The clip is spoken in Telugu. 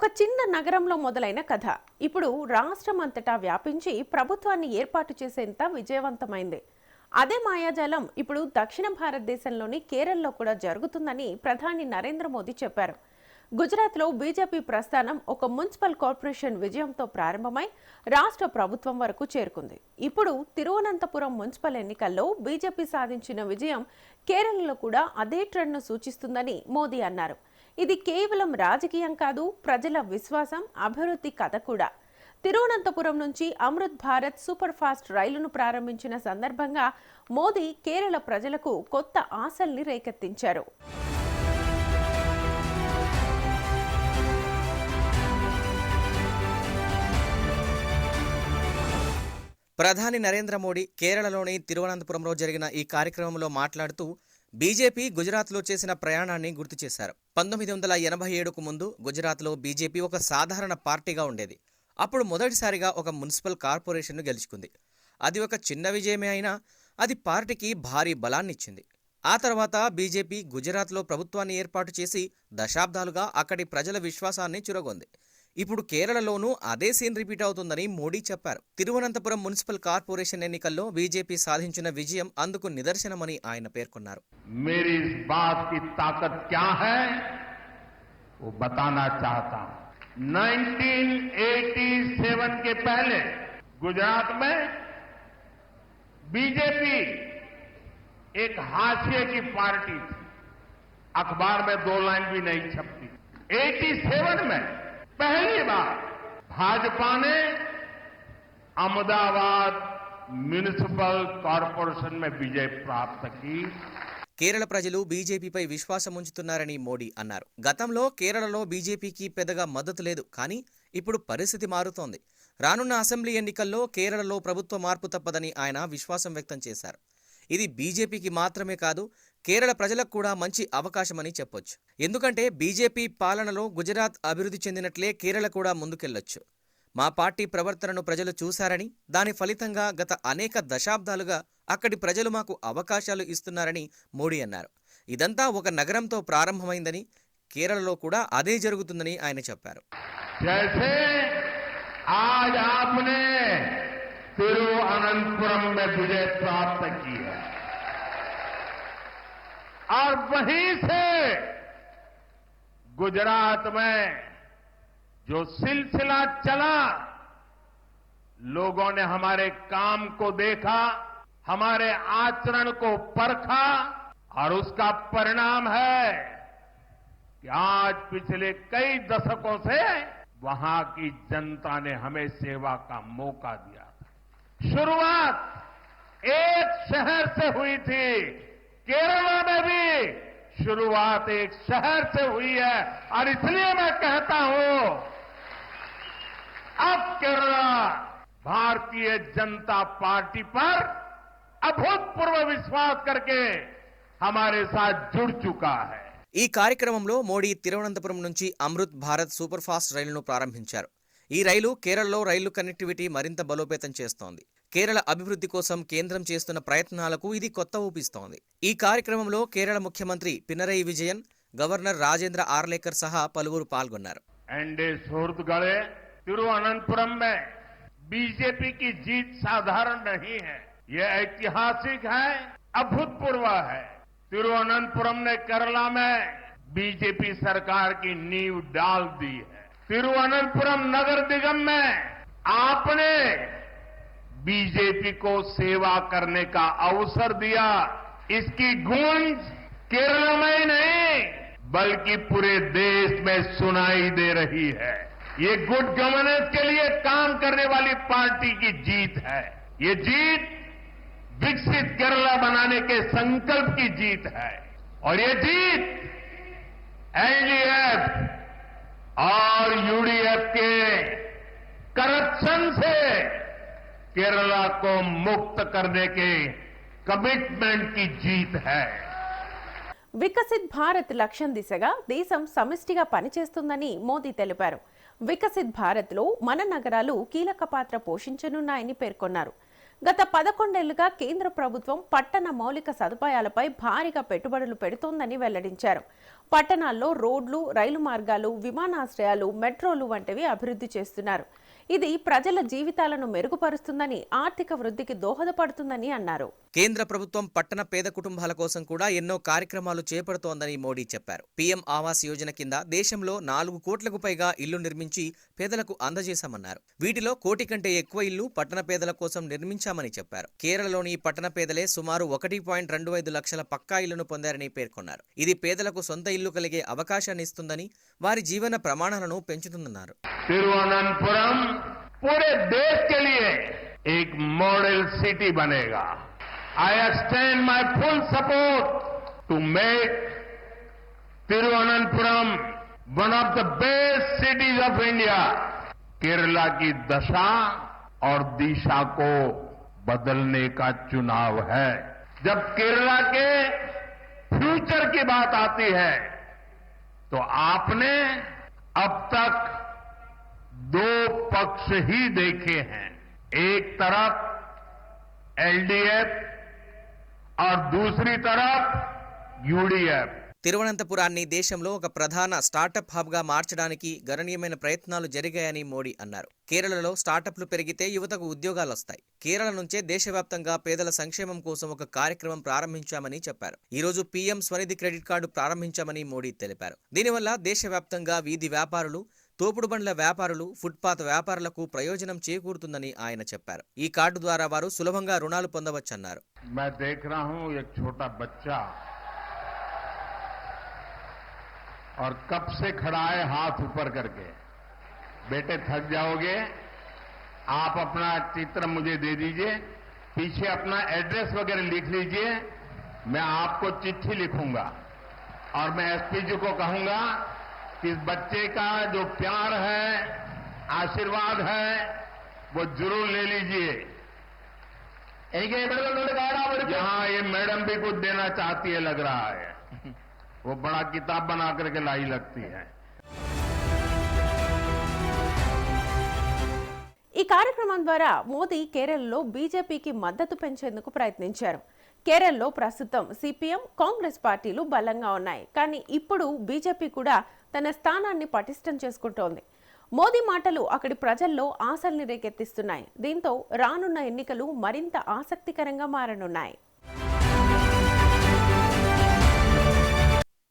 ఒక చిన్న నగరంలో మొదలైన కథ ఇప్పుడు రాష్ట్రం అంతటా వ్యాపించి ప్రభుత్వాన్ని ఏర్పాటు చేసేంత విజయవంతమైంది. అదే మాయాజాలం ఇప్పుడు దక్షిణ భారతదేశంలోని కేరళలో కూడా జరుగుతుందని ప్రధాని నరేంద్ర మోదీ చెప్పారు. గుజరాత్లో బీజేపీ ప్రస్థానం ఒక మున్సిపల్ కార్పొరేషన్ విజయంతో ప్రారంభమై రాష్ట్ర ప్రభుత్వం వరకు చేరుకుంది. ఇప్పుడు తిరువనంతపురం మున్సిపల్ ఎన్నికల్లో బీజేపీ సాధించిన విజయం కేరళలో కూడా అదే ట్రెండ్ను సూచిస్తుందని మోదీ అన్నారు. ఇది కేవలం రాజకీయం కాదు, ప్రజల విశ్వాసం, అభివృద్ధి కథ కూడా. తిరువనంతపురం నుంచి అమృత్ భారత్ సూపర్ ఫాస్ట్ రైలును ప్రారంభించిన సందర్భంగా మోదీ కేరళ ప్రజలకు కొత్త ఆశల్ని రేకెత్తించారు. ప్రధాని నరేంద్ర మోడీ కేరళలోని తిరువనంతపురంలో జరిగిన ఈ కార్యక్రమంలో మాట్లాడుతూ బీజేపీ గుజరాత్లో చేసిన ప్రయాణాన్ని గుర్తు చేశారు. 1987కు ముందు గుజరాత్లో బీజేపీ ఒక సాధారణ పార్టీగా ఉండేది. అప్పుడు మొదటిసారిగా ఒక మున్సిపల్ కార్పొరేషన్ను గెలుచుకుంది. అది ఒక చిన్న విజయమే అయినా అది పార్టీకి భారీ బలాన్నిచ్చింది. ఆ తర్వాత బీజేపీ గుజరాత్లో ప్రభుత్వాన్ని ఏర్పాటు చేసి దశాబ్దాలుగా అక్కడి ప్రజల విశ్వాసాన్ని చురగొంది. ఇప్పుడు కేరళలోనూ అదే సీన్ రిపీట్ అవుతుందని మోడీ చెప్పారు. తిరువనంతపురం మున్సిపల్ కార్పొరేషన్ ఎన్నికల్లో బీజేపీ సాధించిన విజయం అందుకు నిదర్శనమని ఆయన పేర్కొన్నారు. मेरी इस बात की ताकत क्या है वो बताना चाहता हूं. 1987 के पहले गुजरात में बीजेपी एक हाशिए की पार्टी थी. अखबार में 2 लाइन भी नहीं छपती. 87 में पहली बार भाजपा ने अहमदाबाद म्युनिसिपल कॉर्पोरेशन में विजय प्राप्त की. కేరళ ప్రజలు బీజేపీపై విశ్వాసం ఉంచుతున్నారని మోడీ అన్నారు. గతంలో కేరళలో బీజేపీకి పెద్దగా మద్దతు లేదు, కానీ ఇప్పుడు పరిస్థితి మారుతోంది. రానున్న అసెంబ్లీ ఎన్నికల్లో కేరళలో ప్రభుత్వ మార్పు తప్పదని ఆయన విశ్వాసం వ్యక్తం చేశారు. ఇది బీజేపీకి మాత్రమే కాదు, కేరళ ప్రజలకు కూడా మంచి అవకాశమని చెప్పొచ్చు. ఎందుకంటే బీజేపీ పాలనలో గుజరాత్ అభివృద్ధి చెందినట్లే కేరళ కూడా ముందుకెళ్లొచ్చు. మా పార్టీ ప్రవర్తనను ప్రజలు చూశారని, దాని ఫలితంగా గత అనేక దశాబ్దాలుగా అక్కడి ప్రజలు మాకు అవకాశాలు ఇస్తున్నారని మోడీ అన్నారు. ఇదంతా ఒక నగరంతో ప్రారంభమైందని, కేరళలో కూడా అదే జరుగుతుందని ఆయన చెప్పారు. तिरुवनंतपुरम में विजय प्राप्त की है और वहीं से गुजरात में जो सिलसिला चला, लोगों ने हमारे काम को देखा, हमारे आचरण को परखा और उसका परिणाम है कि आज पिछले कई दशकों से वहां की जनता ने हमें सेवा का मौका दिया. शुरुआत एक शहर से हुई थी. केरला में भी शुरुआत एक शहर से हुई है और इसलिए मैं कहता हूं अब केरला भारतीय जनता पार्टी पर अभूतपूर्व विश्वास करके हमारे साथ जुड़ चुका है. ఈ కార్యక్రమంలో మోడీ తిరువనంతపురం నుంచి అమృత్ భారత్ సూపర్ ఫాస్ట్ రైలును ప్రారంభించారు. ఈ రైలు కేరళలో రైలు కనెక్టివిటీ మరింత బలోపేతం చేస్తోంది. కేరళ అభివృద్ధి కోసం కేంద్రం చేస్తున్న ప్రయత్నాలకు ఇది కొత్త ఊపిస్తోంది. ఈ కార్యక్రమంలో కేరళ ముఖ్యమంత్రి పినరయి విజయన్, గవర్నర్ రాజేంద్ర ఆర్లేకర్ సహా పలువురు పాల్గొన్నారు. तिरुवनंतपुरम में बीजेपी की जीत साधारण नहीं है, ये ऐतिहासिक है, अभूतपूर्व है. तिरुवनंतपुरम ने केरला में बीजेपी सरकार की नींव डाल दी है. तिरुवनंतपुरम नगर निगम में आपने बीजेपी को सेवा करने का अवसर दिया. इसकी गूंज केरल में ही नहीं बल्कि पूरे देश में सुनाई दे रही है. ये गुड गवर्नेंस के लिए काम करने वाली पार्टी की जीत है. ये जीत विकसित केरला बनाने के संकल्प की जीत है और ये जीत एलडीएफ और यूडीएफ के करप्शन से केरला को मुक्त करने के कमिटमेंट की जीत है. వికసిత్ భారత్ లక్ష్యం దిశగా దేశం సమిష్టిగా పనిచేస్తుందని మోదీ తెలిపారు. వికసిత్ భారత్లో మన నగరాలు కీలక పాత్ర పోషించనున్నాయని పేర్కొన్నారు. గత 11 ఏళ్లుగా కేంద్ర ప్రభుత్వం పట్టణ మౌలిక సదుపాయాలపై భారీగా పెట్టుబడులు పెడుతోందని వెల్లడించారు. పట్టణాల్లో రోడ్లు, రైలు మార్గాలు, విమానాశ్రయాలు, మెట్రోలు వంటివి అభివృద్ధి చేస్తున్నారు. ఇది ప్రజల జీవితాలను మెరుగుపరుస్తుందని, ఆర్థిక వృద్ధికి దోహదపడుతుందని అన్నారు. కేంద్ర ప్రభుత్వం పట్టణ పేద కుటుంబాల కోసం కూడా ఎన్నో కార్యక్రమాలు చేపడుతోందని మోడీ చెప్పారు. పీఎం ఆవాస్ యోజన కింద దేశంలో 4 కోట్లకు పైగా ఇళ్లు నిర్మించి పేదలకు అందజేశామన్నారు. వీటిలో 1 కోటి కంటే ఎక్కువ ఇళ్లు పట్టణ పేదల కోసం నిర్మించామని చెప్పారు. కేరళలోని పట్టణ పేదలే సుమారు 1.25 లక్షల పక్కా ఇళ్లను పొందారని పేర్కొన్నారు. ఇది పేదలకు సొంత ఇల్లు కలిగే అవకాశాన్ని ఇస్తుందని, వారి జీవన ప్రమాణాలను పెంచుతుందన్నారు. तिरुवनंतपुरम पूरे देश के लिए एक मॉडल सिटी बनेगा. I extend my full support to make Thiruvananthapuram one of the best cities of India. Kerala की दशा और दिशा को बदलने का चुनाव है. जब केरला के फ्यूचर की बात आती है तो आपने अब तक 2 पक्ष ही देखे हैं. एक तरफ एलडीएफ और दूसरी तरफ यूडीएफ. తిరువనంతపురాన్ని దేశంలో ఒక ప్రధాన స్టార్టప్ హబ్గా మార్చడానికి గణనీయమైన ప్రయత్నాలు జరిగాయని మోడీ అన్నారు. కేరళలో స్టార్టప్లు పెరిగితే యువతకు ఉద్యోగాలొస్తాయి. కేరళ నుంచే దేశవ్యాప్తంగా పేదల సంక్షేమం కోసం ఒక కార్యక్రమం ప్రారంభించామని చెప్పారు. ఈ రోజు పీఎం స్వనిధి క్రెడిట్ కార్డు ప్రారంభించామని మోడీ తెలిపారు. దీనివల్ల దేశవ్యాప్తంగా వీధి వ్యాపారులు, తోపుడు బండ్ల వ్యాపారులు, ఫుట్పాత్ వ్యాపారులకు ప్రయోజనం చేకూరుతుందని ఆయన చెప్పారు. ఈ కార్డు ద్వారా వారు సులభంగా రుణాలు పొందవచ్చన్నారు. मैं देख रहा हूं एक छोटा बच्चा और कब से खड़ा है हाथ ऊपर करके. बेटे थक जाओगे, आप अपना चित्र मुझे दे दीजिए, पीछे अपना एड्रेस वगैरह लिख लीजिए. मैं आपको चिट्ठी लिखूंगा और मैं एसपी जी को कहूंगा कि इस बच्चे का जो प्यार है, आशीर्वाद है, वो जरूर ले लीजिए. यहाँ ये मैडम भी कुछ देना चाहती है लग रहा है. वो बड़ा किताब बना करके लाई लगती है. ఈ కార్యక్రమం ద్వారా మోదీ కేరళలో బీజేపీకి మద్దతు పెంచేందుకు ప్రయత్నించారు. కేరళలో ప్రస్తుతం సిపిఎం, కాంగ్రెస్ పార్టీలు బలంగా ఉన్నాయి. కానీ ఇప్పుడు బీజేపీ కూడా తన స్థానాన్ని పటిష్టం చేసుకుంటోంది. మోదీ మాటలు అక్కడి ప్రజల్లో ఆశల్ని రేకెత్తిస్తున్నాయి. దీంతో రానున్న ఎన్నికలు మరింత ఆసక్తికరంగా మారనున్నాయి.